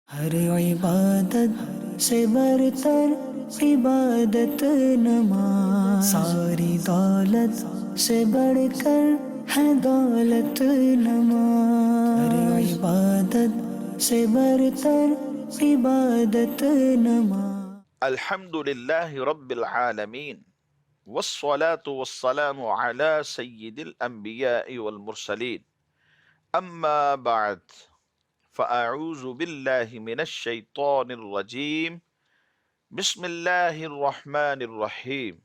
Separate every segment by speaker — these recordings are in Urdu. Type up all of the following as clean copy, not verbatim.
Speaker 1: ہر عبادت سے برتر عبادت نماز، ساری دولت سے بڑھ کر ہے دولت نماز، ہر عبادت سے برتر عبادت نماز۔
Speaker 2: الحمد للہ رب العالمین والصلاة والسلام على سید الانبیاء والمرسلین اما بعد فاعوذ باللہ من الشیطان الرجیم بسم اللہ الرحمن الرحیم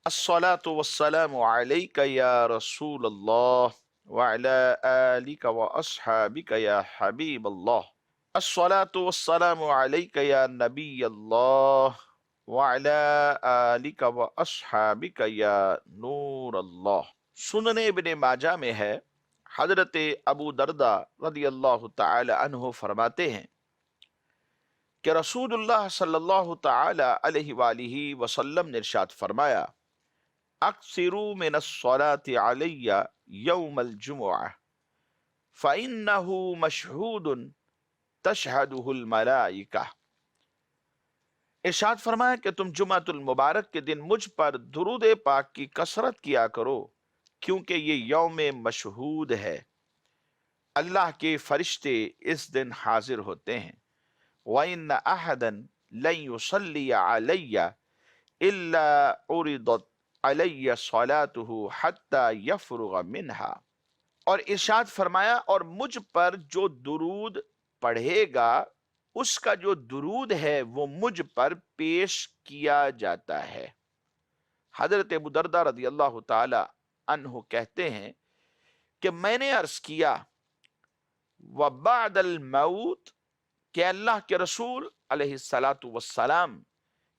Speaker 2: الصلاة والسلام علیک یا رسول اللہ وعلى آلک واصحابک یا حبیب اللہ الصلاة والسلام علیک یا نبی اللہ وعلی آلک واصحابک یا نور اللہ۔ سنن ابن ماجہ میں ہے، حضرت ابو دردہ رضی اللہ تعالی عنہ فرماتے ہیں کہ رسول اللہ صلی اللہ تعالی علیہ وآلہ وسلم نے ارشاد فرمایا، اکثروا من الصلاة علی یوم الجمعہ فإنہ مشہود تشہدہ الملائکہ۔ ارشاد فرمایا کہ تم جمعۃ المبارک کے دن مجھ پر درود پاک کی کثرت کیا کرو، کیونکہ یہ یوم مشہود ہے، اللہ کے فرشتے اس دن حاضر ہوتے ہیں۔ وَإِنَّ أَحَدًا لَن يُصَلِّيَ عَلَيَّ إِلَّا عُرِضَتْ عَلَيَّ صَلَاتُهُ حَتَّى يَفْرُغَ مِنْهَا، اور ارشاد فرمایا اور مجھ پر جو درود پڑھے گا اس کا جو درود ہے وہ مجھ پر پیش کیا جاتا ہے۔ حضرت ابو دردہ رضی اللہ تعالی عنہ کہتے ہیں کہ میں نے عرض کیا وبعد الموت، کہ اللہ کے رسول علیہ السلام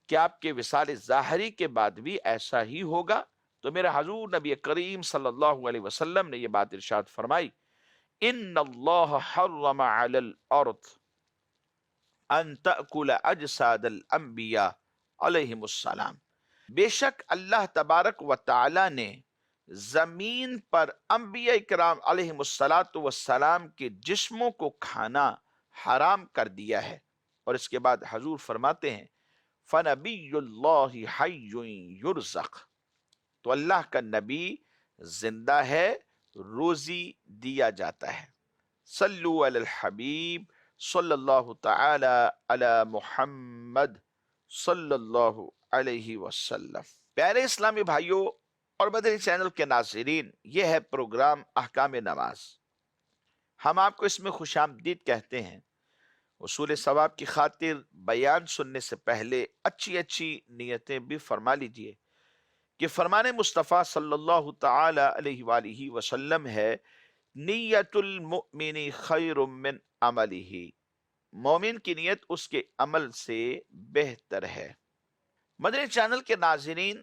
Speaker 2: کہ آپ کے وصال ظاہری کے بعد بھی ایسا ہی ہوگا؟ تو میرے حضور نبی کریم صلی اللہ علیہ وسلم نے یہ بات ارشاد فرمائی، ان اللہ حرم علی الارض ان تأکل اجساد الانبیاء علیہم السلام، بے شک اللہ تبارک و تعالی نے زمین پر انبیاء کرام علیہم السلام کے جسموں کو کھانا حرام کر دیا ہے۔ اور اس کے بعد حضور فرماتے ہیں فنبی اللہ حی یرزق، تو اللہ کا نبی زندہ ہے، روزی دیا جاتا ہے۔ صلو علی الحبیب صلی اللہ تعالی علی محمد صلی اللہ علیہ وسلم۔ پیارے اسلامی بھائیوں اور مدنی چینل کے ناظرین، یہ ہے پروگرام احکام نماز۔ ہم آپ کو اس میں خوش آمدید کہتے ہیں۔ حصول ثواب کی خاطر بیان سننے سے پہلے اچھی اچھی نیتیں بھی فرما لیجئے کہ فرمان مصطفیٰ صلی اللہ تعالی علیہ وآلہ وسلم ہے، نیت المؤمن خیر من عملہ، مومن کی نیت اس کے عمل سے بہتر ہے۔ مدنی چینل کے ناظرین،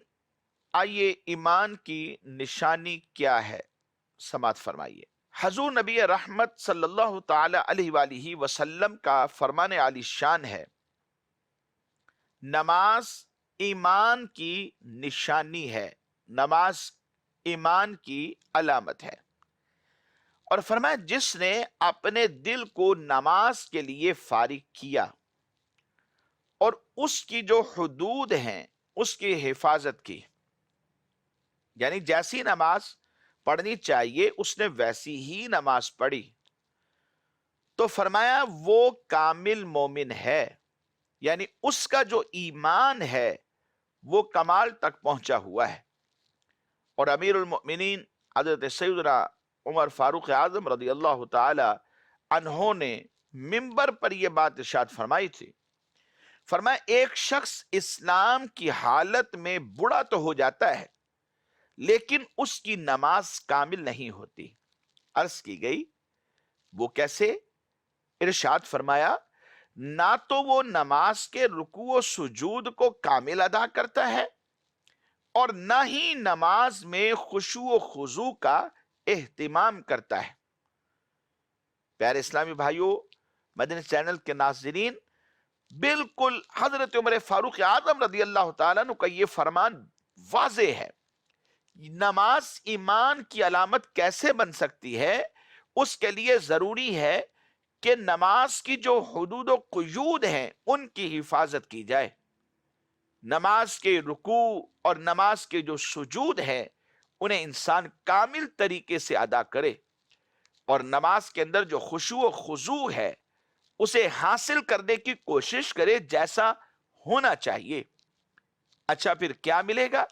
Speaker 2: آئیے ایمان کی نشانی کیا ہے سماعت فرمائیے۔ حضور نبی رحمت صلی اللہ تعالی علیہ وآلہ وسلم کا فرمان عالی شان ہے، نماز ایمان کی نشانی ہے، نماز ایمان کی علامت ہے۔ اور فرمایا جس نے اپنے دل کو نماز کے لیے فارغ کیا اور اس کی جو حدود ہیں اس کی حفاظت کی، یعنی جیسی نماز پڑھنی چاہیے اس نے ویسی ہی نماز پڑھی، تو فرمایا وہ کامل مومن ہے، یعنی اس کا جو ایمان ہے وہ کمال تک پہنچا ہوا ہے۔ اور امیر المؤمنین حضرت سیدنا عمر فاروق اعظم رضی اللہ تعالی عنہ نے منبر پر یہ بات ارشاد فرمائی تھی، فرمایا ایک شخص اسلام کی حالت میں بوڑھا تو ہو جاتا ہے لیکن اس کی نماز کامل نہیں ہوتی۔ عرض کی گئی وہ کیسے؟ ارشاد فرمایا نہ تو وہ نماز کے رکوع و سجود کو کامل ادا کرتا ہے اور نہ ہی نماز میں خشوع و خضوع کا اہتمام کرتا ہے۔ پیارے اسلامی بھائیوں، مدنی چینل کے ناظرین، بالکل حضرت عمر فاروق اعظم رضی اللہ تعالیٰ عنہ کا یہ فرمان واضح ہے۔ نماز ایمان کی علامت کیسے بن سکتی ہے؟ اس کے لیے ضروری ہے کہ نماز کی جو حدود و قیود ہیں ان کی حفاظت کی جائے، نماز کے رکوع اور نماز کے جو سجود ہیں انہیں انسان کامل طریقے سے ادا کرے، اور نماز کے اندر جو خشوع و خضوع ہے اسے حاصل کرنے کی کوشش کرے جیسا ہونا چاہیے۔ اچھا پھر کیا ملے گا؟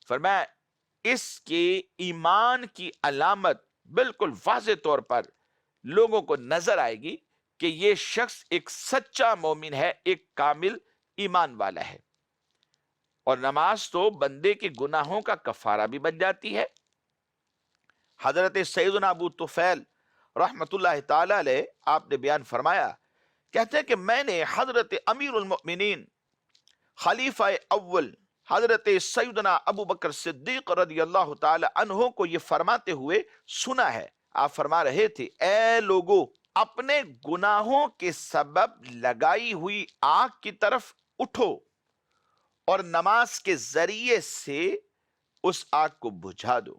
Speaker 2: فرمایا اس کے ایمان کی علامت بالکل واضح طور پر لوگوں کو نظر آئے گی کہ یہ شخص ایک سچا مومن ہے، ایک کامل ایمان والا ہے۔ اور نماز تو بندے کے گناہوں کا کفارہ بھی بن جاتی ہے۔ حضرت سیدنا ابو طفیل رحمت اللہ تعالی علیہ آپ نے بیان فرمایا، کہتے ہیں کہ میں نے حضرت امیر المؤمنین خلیفہ اول حضرت سیدنا ابو بکر صدیق رضی اللہ تعالی عنہ کو یہ فرماتے ہوئے سنا ہے۔ آپ فرما رہے تھے، اے لوگو، اپنے گناہوں کے سبب لگائی ہوئی آگ کی طرف اٹھو اور نماز کے ذریعے سے اس آگ کو بجھا دو۔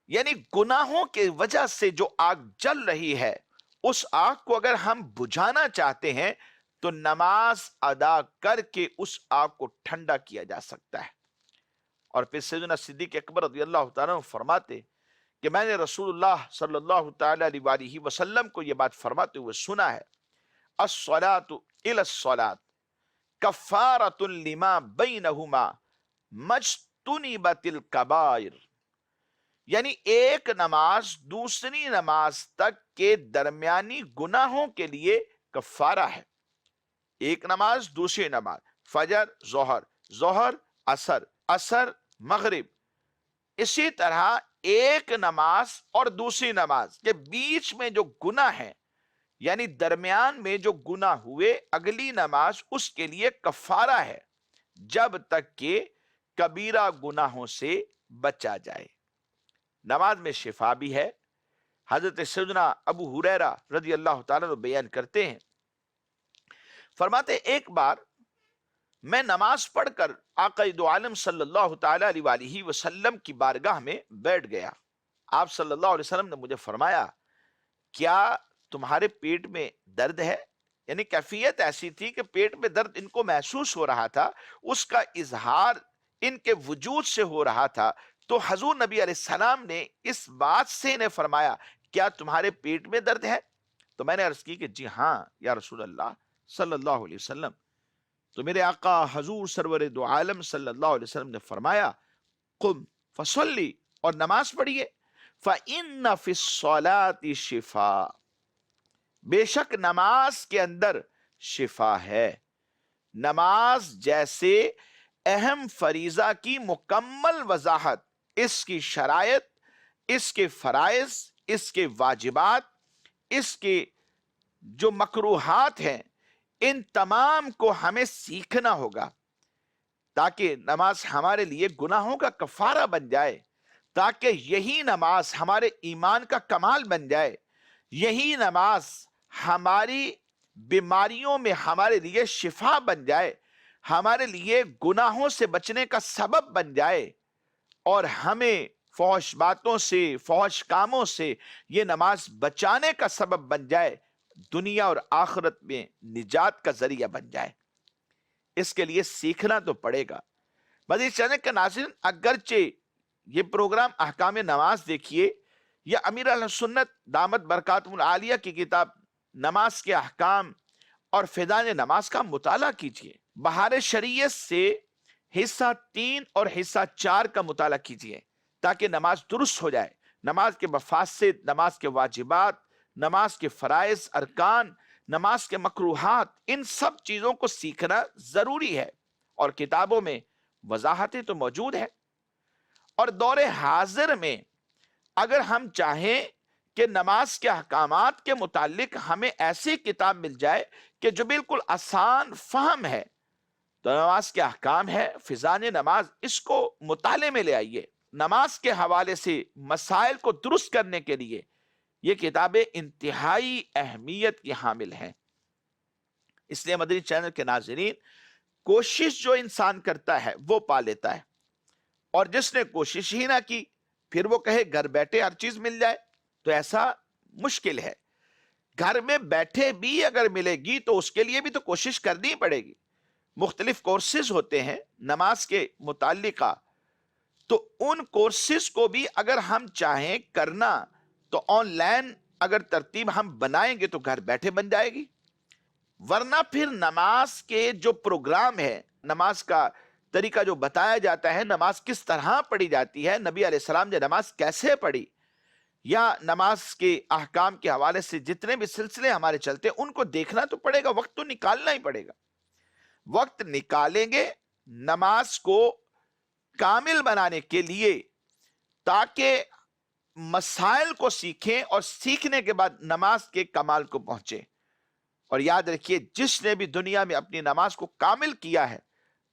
Speaker 2: یعنی گناہوں کی وجہ سے جو آگ جل رہی ہے اس آگ کو اگر ہم بجھانا چاہتے ہیں تو نماز ادا کر کے اس آگ کو ٹھنڈا کیا جا سکتا ہے۔ اور پھر سیدنا صدیق اکبر رضی اللہ تعالیٰ عنہ فرماتے کہ میں نے رسول اللہ صلی اللہ تعالی علیہ وآلہ وسلم کو یہ بات فرماتے ہوئے سنا ہے، الصلاۃ الی الصلاۃ کفارۃ لما بینہما مجتنبت الکبائر، یعنی ایک نماز دوسری نماز تک کے درمیانی گناہوں کے لیے کفارہ ہے۔ ایک نماز دوسری نماز، فجر ظہر، ظہر عصر، عصر مغرب، اسی طرح ایک نماز اور دوسری نماز کے بیچ میں جو گناہ ہے، یعنی درمیان میں جو گناہ ہوئے، اگلی نماز اس کے لیے کفارہ ہے جب تک کہ کبیرہ گناہوں سے بچا جائے۔ نماز میں شفا بھی ہے۔ حضرت سیدنا ابو ہریرہ رضی اللہ تعالیٰ عنہ بیان کرتے ہیں، فرماتے ایک بار میں نماز پڑھ کر آقا دو عالم صلی اللہ تعالیٰ علیہ وآلہ وسلم کی بارگاہ میں بیٹھ گیا۔ آپ صلی اللہ علیہ وسلم نے مجھے فرمایا، کیا تمہارے پیٹ میں درد ہے؟ یعنی کیفیت ایسی تھی کہ پیٹ میں درد ان کو محسوس ہو رہا تھا، اس کا اظہار ان کے وجود سے ہو رہا تھا۔ تو حضور نبی علیہ السلام نے اس بات سے انہیں فرمایا، کیا تمہارے پیٹ میں درد ہے؟ تو میں نے عرض کی کہ جی ہاں یا رسول اللہ صلی اللہ علیہ وسلم۔ تو میرے آقا حضور سرور دو عالم صلی اللہ علیہ وسلم نے فرمایا، قم فصلی، اور نماز پڑھیے، فإن فی الصلاۃ شفاء، بے شک نماز کے اندر شفا ہے۔ نماز جیسے اہم فریضہ کی مکمل وضاحت، اس کی شرائط، اس کے فرائض، اس کے واجبات، اس کے جو مکروہات ہیں، ان تمام کو ہمیں سیکھنا ہوگا تاکہ نماز ہمارے لیے گناہوں کا کفارہ بن جائے، تاکہ یہی نماز ہمارے ایمان کا کمال بن جائے، یہی نماز ہماری بیماریوں میں ہمارے لیے شفا بن جائے، ہمارے لیے گناہوں سے بچنے کا سبب بن جائے، اور ہمیں فحش باتوں سے، فحش کاموں سے یہ نماز بچانے کا سبب بن جائے، دنیا اور آخرت میں نجات کا ذریعہ بن جائے۔ اس کے لیے سیکھنا تو پڑے گا۔ مدنی چینل کے ناظرین، اگرچہ یہ پروگرام احکام نماز دیکھیے یا امیر اہل سنت دامت برکاتہم العالیہ کی کتاب نماز کے احکام اور فیضان نماز کا مطالعہ کیجیے، بہار شریعت سے حصہ 3 اور حصہ 4 کا مطالعہ کیجیے تاکہ نماز درست ہو جائے، نماز کے مفاسد، نماز کے واجبات، نماز کے فرائض، ارکان، نماز کے مکروہات، ان سب چیزوں کو سیکھنا ضروری ہے، اور کتابوں میں وضاحتیں تو موجود ہیں۔ اور دور حاضر میں اگر ہم چاہیں کہ نماز کے احکامات کے متعلق ہمیں ایسی کتاب مل جائے کہ جو بالکل آسان فہم ہے، تو نماز کے احکام ہے فیضان نماز، اس کو مطالعے میں لے آئیے۔ نماز کے حوالے سے مسائل کو درست کرنے کے لیے یہ کتابیں انتہائی اہمیت کی حامل ہیں۔ اس لیے مدنی چینل کے ناظرین، کوشش جو انسان کرتا ہے وہ پا لیتا ہے، اور جس نے کوشش ہی نہ کی پھر وہ کہے گھر بیٹھے ہر چیز مل جائے، تو ایسا مشکل ہے۔ گھر میں بیٹھے بھی اگر ملے گی تو اس کے لیے بھی تو کوشش کرنی پڑے گی. مختلف کورسز ہوتے ہیں نماز کے متعلقہ، تو ان کورسز کو بھی اگر ہم چاہیں کرنا تو آن لائن اگر ترتیب ہم بنائیں گے تو گھر بیٹھے بن جائے گی. ورنہ پھر نماز کے جو پروگرام ہے، نماز کا طریقہ جو بتایا جاتا ہے، نماز کس طرح پڑھی جاتی ہے، نبی علیہ السلام نے نماز کیسے پڑھی، یا نماز کے احکام کے حوالے سے جتنے بھی سلسلے ہمارے چلتے ہیں ان کو دیکھنا تو پڑے گا، وقت تو نکالنا ہی پڑے گا. وقت نکالیں گے نماز کو کامل بنانے کے لیے، تاکہ مسائل کو سیکھیں اور سیکھنے کے بعد نماز کے کمال کو پہنچے. اور یاد رکھیے، جس نے بھی دنیا میں اپنی نماز کو کامل کیا ہے،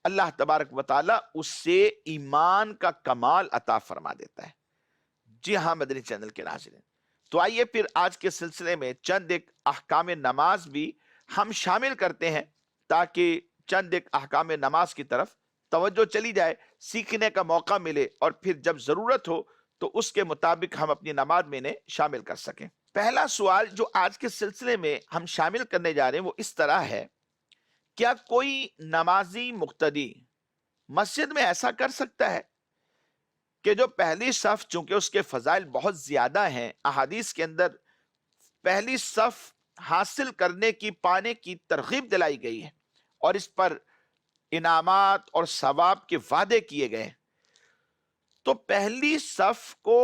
Speaker 2: اللہ تبارک و تعالی اس سے ایمان کا کمال عطا فرما دیتا ہے. جی ہاں مدنی چینل کے ناظرین، تو آئیے پھر آج کے سلسلے میں چند ایک احکام نماز بھی ہم شامل کرتے ہیں، تاکہ چند ایک احکام نماز کی طرف توجہ چلی جائے، سیکھنے کا موقع ملے، اور پھر جب ضرورت ہو تو اس کے مطابق ہم اپنی نماز میں انہیں شامل کر سکیں. پہلا سوال جو آج کے سلسلے میں ہم شامل کرنے جا رہے ہیں وہ اس طرح ہے: کیا کوئی نمازی مقتدی مسجد میں ایسا کر سکتا ہے کہ جو پہلی صف، چونکہ اس کے فضائل بہت زیادہ ہیں، احادیث کے اندر پہلی صف حاصل کرنے کی، پانے کی ترغیب دلائی گئی ہے، اور اس پر انعامات اور ثواب کے وعدے کیے گئے ہیں، تو پہلی صف کو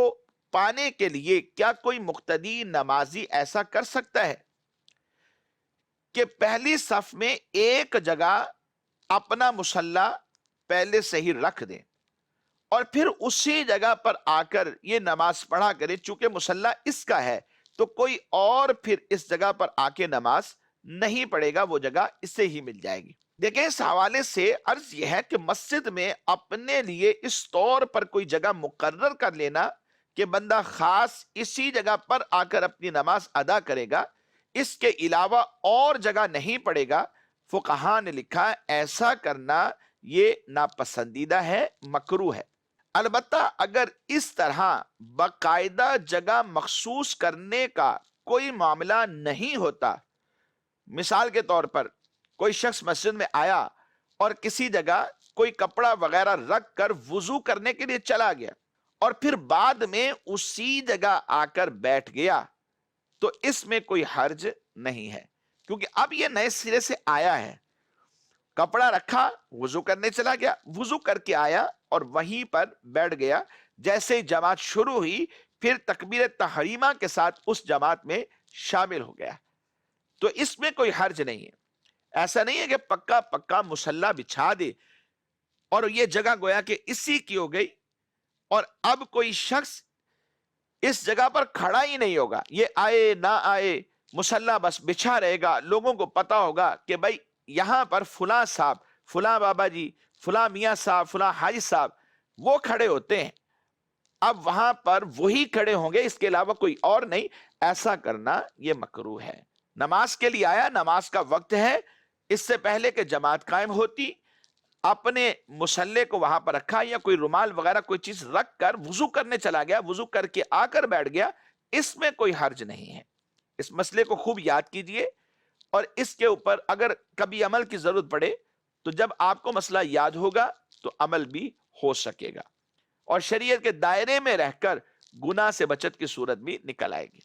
Speaker 2: پانے کے لیے کیا کوئی مقتدی نمازی ایسا کر سکتا ہے کہ پہلی صف میں ایک جگہ اپنا مصلی پہلے سے ہی رکھ دیں اور پھر اسی جگہ پر آ کر یہ نماز پڑھا کرے؟ چونکہ مصلی اس کا ہے تو کوئی اور پھر اس جگہ پر آ کے نماز نہیں پڑھے گا، وہ جگہ اسے ہی مل جائے گی. دیکھیں، اس حوالے سے عرض یہ ہے کہ مسجد میں اپنے لیے اس طور پر کوئی جگہ مقرر کر لینا کہ بندہ خاص اسی جگہ پر آ کر اپنی نماز ادا کرے گا، اس کے علاوہ اور جگہ نہیں پڑے گا، فقہاء نے لکھا ایسا کرنا یہ ناپسندیدہ ہے، مکروہ ہے. البتہ اگر اس طرح باقاعدہ جگہ مخصوص کرنے کا کوئی معاملہ نہیں ہوتا، مثال کے طور پر کوئی شخص مسجد میں آیا اور کسی جگہ کوئی کپڑا وغیرہ رکھ کر وضو کرنے کے لیے چلا گیا اور پھر بعد میں اسی جگہ آ کر بیٹھ گیا، تو اس میں کوئی حرج نہیں ہے، کیونکہ اب یہ نئے سرے سے آیا ہے. کپڑا رکھا، وضو کرنے چلا گیا، وضو کر کے آیا اور وہیں پر بیٹھ گیا، جیسے ہی جماعت شروع ہوئی پھر تکبیر تحریمہ کے ساتھ اس جماعت میں شامل ہو گیا، تو اس میں کوئی حرج نہیں ہے. ایسا نہیں ہے کہ پکا پکا مصلی بچھا دے اور یہ جگہ گویا کہ اسی کی ہو گئی اور اب کوئی شخص اس جگہ پر کھڑا ہی نہیں ہوگا، یہ آئے نہ آئے مصلی بس بچھا رہے گا، لوگوں کو پتا ہوگا کہ بھائی یہاں پر فلاں صاحب، فلاں بابا جی، فلاں میاں صاحب، فلاں حاجی صاحب وہ کھڑے ہوتے ہیں، اب وہاں پر وہی کھڑے ہوں گے، اس کے علاوہ کوئی اور نہیں. ایسا کرنا یہ مکروہ ہے. نماز کے لیے آیا، نماز کا وقت ہے، اس سے پہلے کہ جماعت قائم ہوتی اپنے مصلی کو وہاں پر رکھا یا کوئی رومال وغیرہ کوئی چیز رکھ کر وضو کرنے چلا گیا، وضو کر کے آ کر بیٹھ گیا، اس میں کوئی حرج نہیں ہے. اس مسئلے کو خوب یاد کیجئے اور اس کے اوپر اگر کبھی عمل کی ضرورت پڑے تو جب آپ کو مسئلہ یاد ہوگا تو عمل بھی ہو سکے گا اور شریعت کے دائرے میں رہ کر گناہ سے بچت کی صورت بھی نکل آئے گی.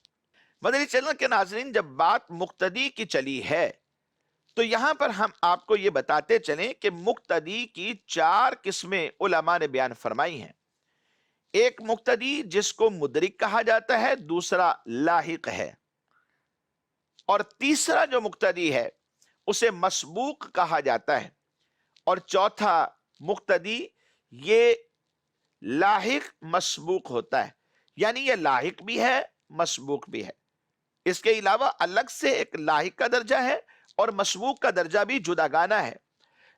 Speaker 2: مدنی چینل کے ناظرین، جب بات مقتدی کی چلی ہے تو یہاں پر ہم آپ کو یہ بتاتے چلیں کہ مقتدی کی 4 قسمیں علماء نے بیان فرمائی ہیں. ایک مقتدی جس کو مدرک کہا جاتا ہے، دوسرا لاحق ہے، اور تیسرا جو مقتدی ہے اسے مسبوق کہا جاتا ہے، اور چوتھا مقتدی یہ لاحق مسبوق ہوتا ہے، یعنی یہ لاحق بھی ہے مسبوق بھی ہے. اس کے علاوہ الگ سے ایک لاحق کا درجہ ہے اور مسبوق کا درجہ بھی جداگانہ ہے،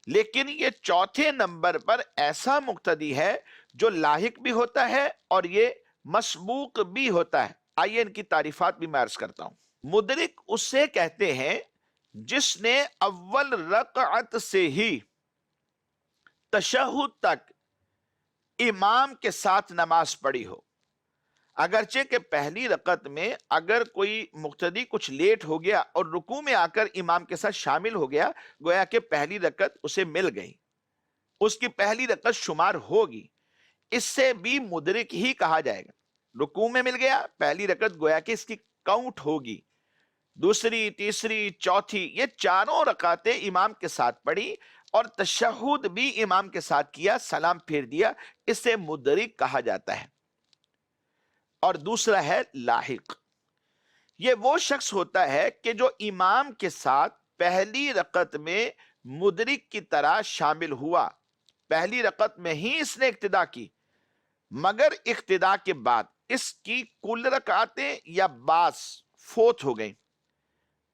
Speaker 2: لیکن یہ چوتھے نمبر پر ایسا مقتدی ہے جو لاحق بھی ہوتا ہے اور یہ مسبوق بھی ہوتا ہے. آئیے ان کی تعریفات بھی میں عرض کرتا ہوں. مدرک اسے کہتے ہیں جس نے اول رکعت سے ہی تشہد تک امام کے ساتھ نماز پڑھی ہو. اگرچہ کہ پہلی رکعت میں اگر کوئی مقتدی کچھ لیٹ ہو گیا اور رکوع میں آ کر امام کے ساتھ شامل ہو گیا، گویا کہ پہلی رکعت اسے مل گئی، اس کی پہلی رکعت شمار ہوگی، اس سے بھی مدرک ہی کہا جائے گا۔ رکوع میں مل گیا، پہلی رکعت گویا کہ اس کی کاؤنٹ ہوگی، دوسری، تیسری، چوتھی، یہ چاروں رکعتیں امام کے ساتھ پڑھی اور تشہد بھی امام کے ساتھ کیا، سلام پھیر دیا، اسے مدرک کہا جاتا ہے۔ اور دوسرا ہے لاحق، یہ وہ شخص ہوتا ہے کہ جو امام کے ساتھ پہلی رکعت میں مدرک کی طرح شامل ہوا، پہلی رکعت میں ہی اس نے اقتدا کی، مگر اقتدا کے بعد اس کی کل رکعتیں یا بعض فوت ہو گئیں،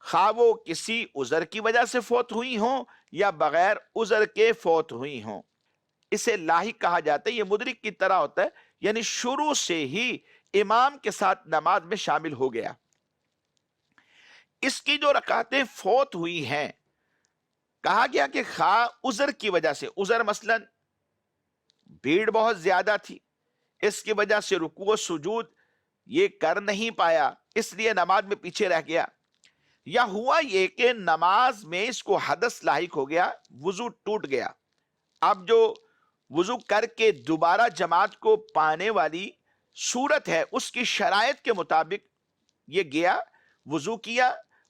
Speaker 2: خواہ وہ کسی عذر کی وجہ سے فوت ہوئی ہوں یا بغیر عذر کے فوت ہوئی ہوں، اسے لاحق کہا جاتا ہے۔ یہ مدرک کی طرح ہوتا ہے، یعنی شروع سے ہی امام کے ساتھ نماز میں شامل ہو گیا۔ اس کی جو رکعتیں فوت ہوئی ہیں، کہا گیا کہ خواہ عذر کی وجہ سے، عذر مثلا بھیڑ بہت زیادہ تھی، اس کی وجہ سے رکوع و سجود یہ کر نہیں پایا، اس لیے نماز میں پیچھے رہ گیا، یا ہوا یہ کہ نماز میں اس کو حدث لاحق ہو گیا، وضو ٹوٹ گیا، اب جو وضو کر کے دوبارہ جماعت کو پانے والی صورت ہے اس کی شرائط کے مطابق یہ گیا، وضو کیا،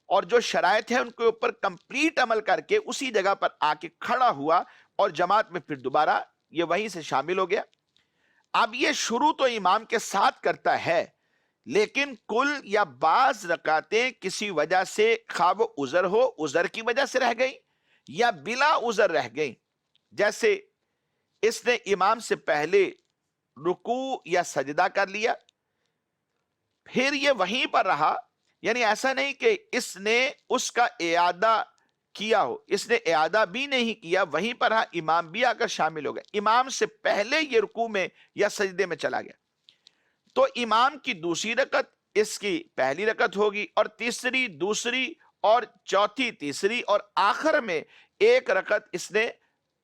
Speaker 2: اور جو شرائط ہے ان کے اوپر کمپلیٹ عمل کر کے اسی جگہ پر آ کے کھڑا ہوا اور جماعت میں پھر دوبارہ یہ وہیں سے شامل ہو گیا۔ اب یہ شروع تو امام کے ساتھ کرتا ہے، لیکن کل یا بعض رکعتیں کسی وجہ سے، خواہ وہ عذر ہو، عذر کی وجہ سے رہ گئی یا بلا عذر رہ گئی، جیسے اس نے امام سے پہلے رکوع یا سجدہ کر لیا، پھر یہ وہیں پر رہا، یعنی ایسا نہیں کہ اس نے اس کا اعادہ کیا ہو، اس نے اعادہ بھی نہیں کیا، وہیں پر رہا، امام بھی آ کر شامل ہو گئے، امام سے پہلے یہ رکوع میں یا سجدے میں چلا گیا، تو امام کی دوسری رکعت اس کی پہلی رکعت ہوگی، اور تیسری دوسری، اور چوتھی تیسری، اور آخر میں ایک رکعت اس نے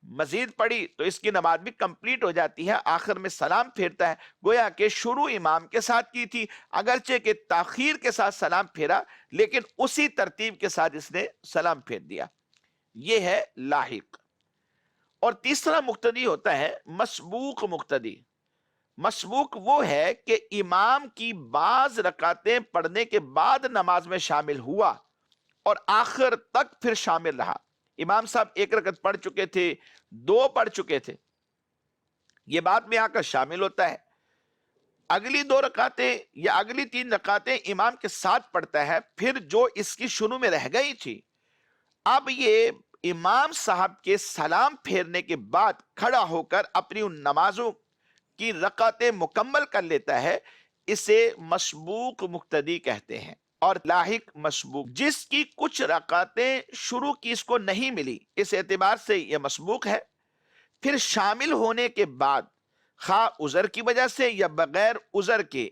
Speaker 2: مزید پڑھی تو اس کی نماز بھی کمپلیٹ ہو جاتی ہے، آخر میں سلام پھیرتا ہے، گویا کہ شروع امام کے ساتھ کی تھی، اگرچہ کہ تاخیر کے ساتھ سلام پھیرا، لیکن اسی ترتیب کے ساتھ اس نے سلام پھیر دیا، یہ ہے لاحق۔ اور تیسرا مقتدی ہوتا ہے مسبوق مقتدی۔ مسبوق وہ ہے کہ امام کی بعض رکعتیں پڑھنے کے بعد نماز میں شامل ہوا اور آخر تک پھر شامل رہا، امام صاحب ایک رکعت پڑھ چکے تھے، دو پڑھ چکے تھے، یہ بعد میں آ کر شامل ہوتا ہے، اگلی دو رکعتیں یا اگلی تین رکعتیں امام کے ساتھ پڑھتا ہے، پھر جو اس کی شروع میں رہ گئی تھی، اب یہ امام صاحب کے سلام پھیرنے کے بعد کھڑا ہو کر اپنی ان نمازوں کی رکعتیں مکمل کر لیتا ہے، اسے مسبوق مقتدی کہتے ہیں۔ اور لاحق مسبوق، جس کی کچھ رکعتیں شروع کی اس کو نہیں ملی، اس اعتبار سے یہ مسبوق ہے، پھر شامل ہونے کے بعد خواہ عذر کی وجہ سے یا بغیر عذر کے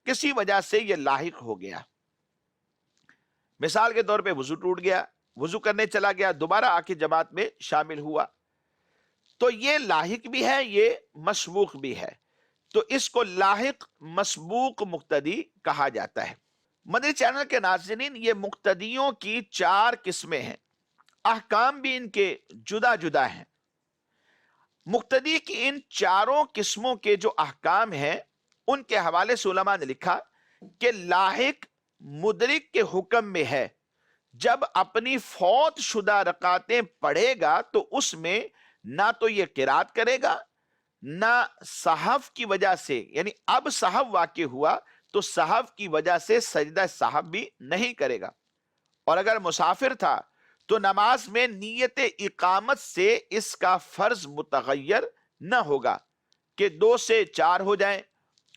Speaker 2: کسی وجہ سے یہ لاحق ہو گیا، مثال کے طور پہ وضو ٹوٹ گیا، وضو کرنے چلا گیا، دوبارہ آ کے جماعت میں شامل ہوا، تو یہ لاحق بھی ہے، یہ مسبوق بھی ہے، تو اس کو لاحق مسبوق مقتدی کہا جاتا ہے۔ مدنی چینل کے ناظرین، یہ مقتدیوں کی چار قسمیں ہیں، احکام بھی ان کے جدا جدا ہیں۔ مقتدی کی ان چاروں قسموں کے جو احکام ہیں ان کے حوالے سے علماء نے لکھا کہ لاحق مدرک کے حکم میں ہے، جب اپنی فوت شدہ رکعتیں پڑھے گا تو اس میں نہ تو یہ قرات کرے گا، نہ سہو کی وجہ سے، یعنی اب سہو واقع ہوا تو سہو کی وجہ سے سجدہ سہو بھی نہیں کرے گا، اور اگر مسافر تھا تو نماز میں نیت اقامت سے اس کا فرض متغیر نہ ہوگا کہ 2 سے 4 ہو جائیں،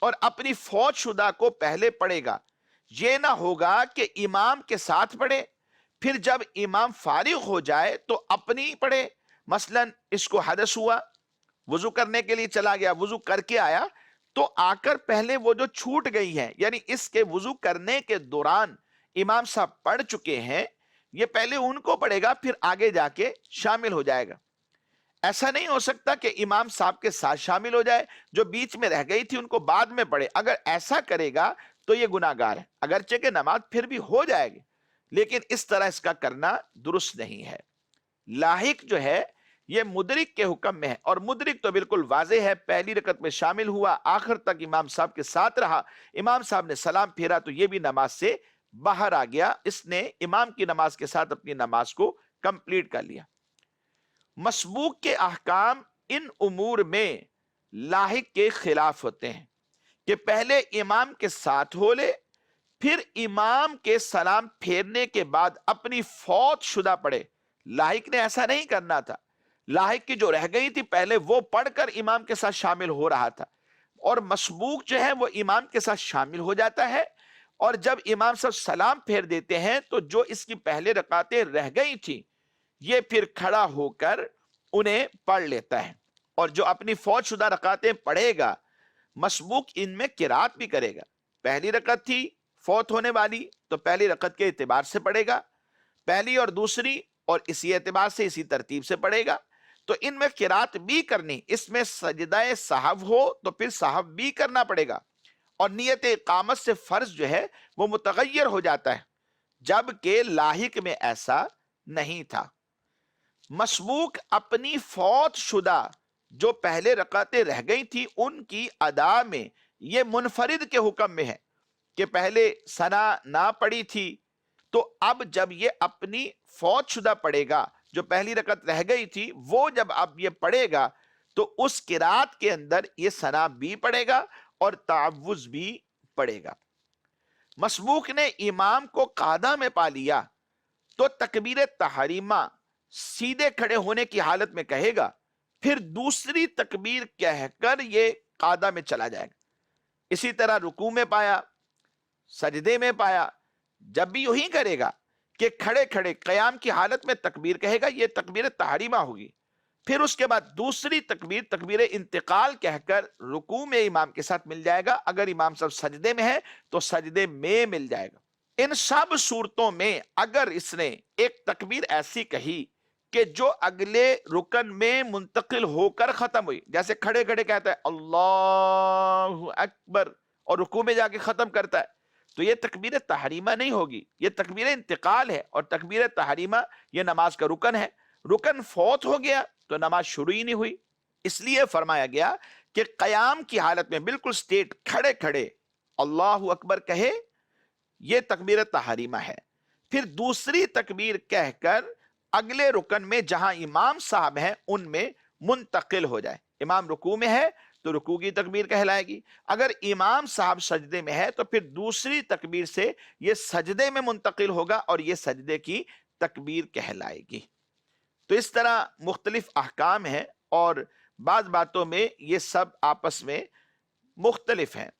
Speaker 2: اور اپنی فوت شدہ کو پہلے پڑھے گا، یہ نہ ہوگا کہ امام کے ساتھ پڑھے، پھر جب امام فارغ ہو جائے تو اپنی پڑھے، مثلا اس کو حدث ہوا، وضو کرنے کے لیے چلا گیا، وضو کر کے آیا تو آ کر پہلے وہ جو چھوٹ گئی ہیں، یعنی اس کے وضو کرنے کے دوران امام صاحب پڑھ چکے ہیں، یہ پہلے ان کو پڑھے گا، پھر آگے جا کے شامل ہو جائے گا۔ ایسا نہیں ہو سکتا کہ امام صاحب کے ساتھ شامل ہو جائے، جو بیچ میں رہ گئی تھی ان کو بعد میں پڑھے۔ اگر ایسا کرے گا تو یہ گناہ گار ہے، اگرچہ کہ نماز پھر بھی ہو جائے گی، لیکن اس طرح اس کا کرنا درست نہیں ہے۔ لاحق جو ہے یہ مدرک کے حکم میں ہے، اور مدرک تو بالکل واضح ہے، پہلی رکعت میں شامل ہوا، آخر تک امام صاحب کے ساتھ رہا، امام صاحب نے سلام پھیرا تو یہ بھی نماز سے باہر آ گیا، اس نے امام کی نماز کے ساتھ اپنی نماز کو کمپلیٹ کر لیا۔ مسبوق کے احکام ان امور میں لاحق کے خلاف ہوتے ہیں کہ پہلے امام کے ساتھ ہو لے، پھر امام کے سلام پھیرنے کے بعد اپنی فوت شدہ پڑھے۔ لاحق نے ایسا نہیں کرنا تھا، لاحق کی جو رہ گئی تھی پہلے وہ پڑھ کر امام کے ساتھ شامل ہو رہا تھا، اور مسبوق جو ہے وہ امام کے ساتھ شامل ہو جاتا ہے، اور جب امام صاحب سلام پھیر دیتے ہیں تو جو اس کی پہلے رکعتیں رہ گئی تھی یہ پھر کھڑا ہو کر انہیں پڑھ لیتا ہے، اور جو اپنی فوت شدہ رکعتیں پڑھے گا مسبوق ان میں قرات بھی کرے گا۔ پہلی رکعت تھی فوت ہونے والی تو پہلی رکعت کے اعتبار سے پڑھے گا، پہلی اور دوسری اور اسی اعتبار سے اسی ترتیب سے پڑھے گا، تو ان میں قرات بھی کرنی، اس میں سجدہ سہو ہو تو پھر سہو بھی کرنا پڑے گا، اور نیت اقامت سے فرض جو ہے وہ متغیر ہو جاتا ہے، جبکہ لاحق میں ایسا نہیں تھا۔ مسبوق اپنی فوت شدہ جو پہلے رکعتیں رہ گئی تھی ان کی ادا میں یہ منفرد کے حکم میں ہے کہ پہلے ثنا نہ پڑی تھی، تو اب جب یہ اپنی فوت شدہ پڑھے گا، جو پہلی رکعت رہ گئی تھی وہ جب اب یہ پڑھے گا تو اس قرات کے اندر یہ ثنا بھی پڑھے گا اور تعوذ بھی پڑھے گا۔ مسبوق نے امام کو قعدہ میں پا لیا تو تکبیر تحریمہ سیدھے کھڑے ہونے کی حالت میں کہے گا، پھر دوسری تکبیر کہہ کر یہ قعدہ میں چلا جائے گا۔ اسی طرح رکوع میں پایا، سجدے میں پایا، جب بھی یوں ہی کرے گا کہ کھڑے کھڑے قیام کی حالت میں تکبیر کہے گا، یہ تکبیر تحریمہ ہوگی، پھر اس کے بعد دوسری تکبیر تکبیر انتقال کہہ کر رکوع میں امام کے ساتھ مل جائے گا، اگر امام صاحب سجدے میں ہے تو سجدے میں مل جائے گا۔ ان سب صورتوں میں اگر اس نے ایک تکبیر ایسی کہی کہ جو اگلے رکن میں منتقل ہو کر ختم ہوئی، جیسے کھڑے کھڑے کہتا ہے اللہ اکبر اور رکوع میں جا کے ختم کرتا ہے، تو یہ تکبیر تحریمہ نہیں ہوگی، یہ تکبیر انتقال ہے، اور تکبیر تحریمہ یہ نماز کا رکن ہے، رکن فوت ہو گیا تو نماز شروع ہی نہیں ہوئی۔ اس لیے فرمایا گیا کہ قیام کی حالت میں بالکل سٹیٹ کھڑے کھڑے اللہ اکبر کہے، یہ تکبیر تحریمہ ہے، پھر دوسری تکبیر کہہ کر اگلے رکن میں جہاں امام صاحب ہیں ان میں منتقل ہو جائے۔ امام رکوع میں ہے تو رکوع کی تکبیر کہلائے گی، اگر امام صاحب سجدے میں ہے تو پھر دوسری تکبیر سے یہ سجدے میں منتقل ہوگا اور یہ سجدے کی تکبیر کہلائے گی۔ تو اس طرح مختلف احکام ہیں، اور بعض باتوں میں یہ سب آپس میں مختلف ہیں۔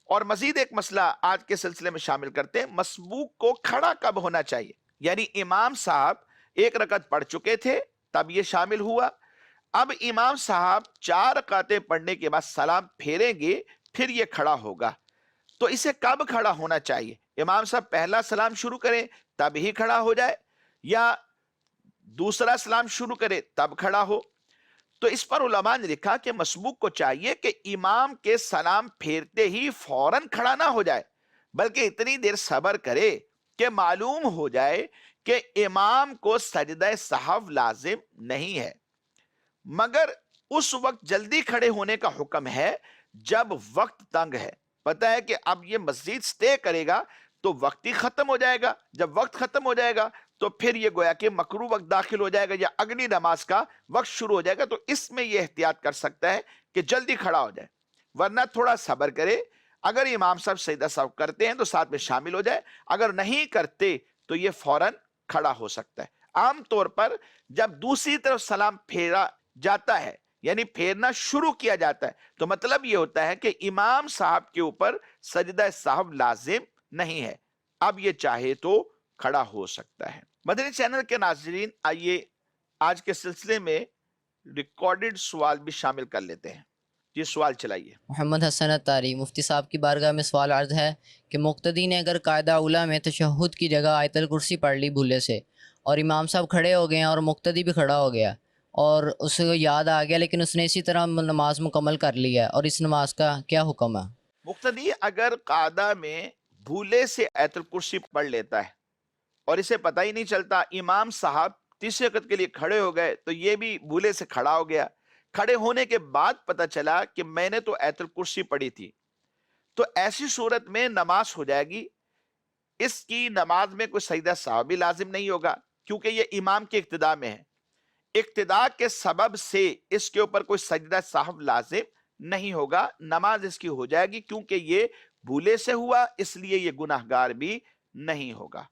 Speaker 2: اور مزید ایک مسئلہ آج کے سلسلے میں شامل کرتے ہیں، مسبوق کو کھڑا کب ہونا چاہیے؟ یعنی امام صاحب ایک رکعت پڑھ چکے تھے تب یہ شامل ہوا، اب امام صاحب 4 رکعتیں پڑھنے کے بعد سلام پھیریں گے پھر یہ کھڑا ہوگا، تو اسے کب کھڑا ہونا چاہیے؟ امام صاحب پہلا سلام شروع کریں تب ہی کھڑا ہو جائے، یا دوسرا سلام شروع کرے تب کھڑا ہو؟ تو اس پر علماء نے لکھا کہ مسبوق کو چاہیے کہ امام کے سلام پھیرتے ہی فوراً کھڑا نہ ہو جائے، بلکہ اتنی دیر صبر کرے کہ معلوم ہو جائے کہ امام کو سجدہ سہو لازم نہیں ہے، مگر اس وقت جلدی کھڑے ہونے کا حکم ہے جب وقت تنگ ہے۔ پتہ ہے کہ اب یہ مزید سٹے کرے گا تو وقت ہی ختم ہو جائے گا، جب وقت ختم ہو جائے گا تو پھر یہ گویا کہ مکروہ وقت داخل ہو جائے گا یا اگلی نماز کا وقت شروع ہو جائے گا، تو اس میں یہ احتیاط کر سکتا ہے کہ جلدی کھڑا ہو جائے، ورنہ تھوڑا صبر کرے، اگر امام صاحب سجدہ سہو کرتے ہیں تو ساتھ میں شامل ہو جائے، اگر نہیں کرتے تو یہ فوراً کھڑا ہو سکتا ہے۔ عام طور پر جب دوسری طرف سلام پھیرا جاتا ہے، یعنی پھیرنا شروع کیا جاتا ہے، تو مطلب یہ ہوتا ہے کہ امام صاحب کے اوپر سجدہ سہو لازم نہیں ہے، اب یہ چاہے تو کھڑا ہو سکتا ہے۔ مدنی چینل کے ناظرین، آئیے آج کے سلسلے میں ریکارڈڈ سوال بھی شامل کر لیتے ہیں۔ یہ سوال چلائیے۔
Speaker 3: محمد حسن اتاری مفتی صاحب کی بارگاہ میں سوال عرض ہے کہ مقتدی نے اگر قاعدہ اولیٰ میں تشہد کی جگہ آیت الکرسی پڑھ لی بھولے سے، اور امام صاحب کھڑے ہو گئے ہیں اور مقتدی بھی کھڑا ہو گیا، اور اسے یاد آ گیا لیکن اس نے اسی طرح نماز مکمل کر لی ہے، اور اس نماز کا کیا حکم ہے؟
Speaker 2: مقتدی اگر قاعدہ میں بھولے سے آیت الکرسی پڑھ لیتا ہے اور اسے پتہ ہی نہیں چلتا، امام صاحب تیسرے رکعت کے لیے کھڑے ہو گئے تو یہ بھی بھولے سے کھڑا ہو گیا، کھڑے ہونے کے بعد پتہ چلا کہ میں نے تو آیت الکرسی پڑھی تھی، تو ایسی صورت میں نماز ہو جائے گی، اس کی نماز میں کوئی سجدہ سہو بھی لازم نہیں ہوگا کیونکہ یہ امام کے اقتداء میں ہے، اقتداء کے سبب سے اس کے اوپر کوئی سجدہ سہو لازم نہیں ہوگا، نماز اس کی ہو جائے گی کیونکہ یہ بھولے سے ہوا، اس لیے یہ گناہگار بھی نہیں ہوگا۔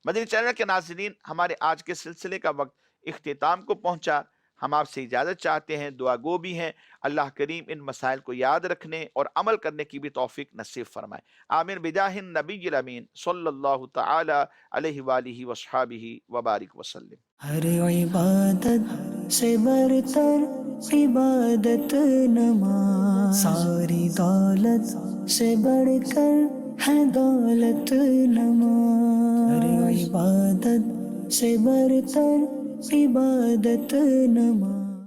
Speaker 2: مدنی چینل کے ناظرین، ہمارے آج کے سلسلے کا وقت اختتام کو پہنچا، ہم آپ سے اجازت چاہتے ہیں، دعا گو بھی ہیں، اللہ کریم ان مسائل کو یاد رکھنے اور عمل کرنے کی بھی توفیق نصیب فرمائے، آمین بجاہ النبی الامین صلی اللہ تعالی علیہ وآلہ وصحابہ وبارک وسلم۔
Speaker 1: ہر عبادت سے برتر عبادت نماز، ساری دولت سے بڑھ کر ہے دولت نماز، ہر عبادت سے برتر عبادت نماز۔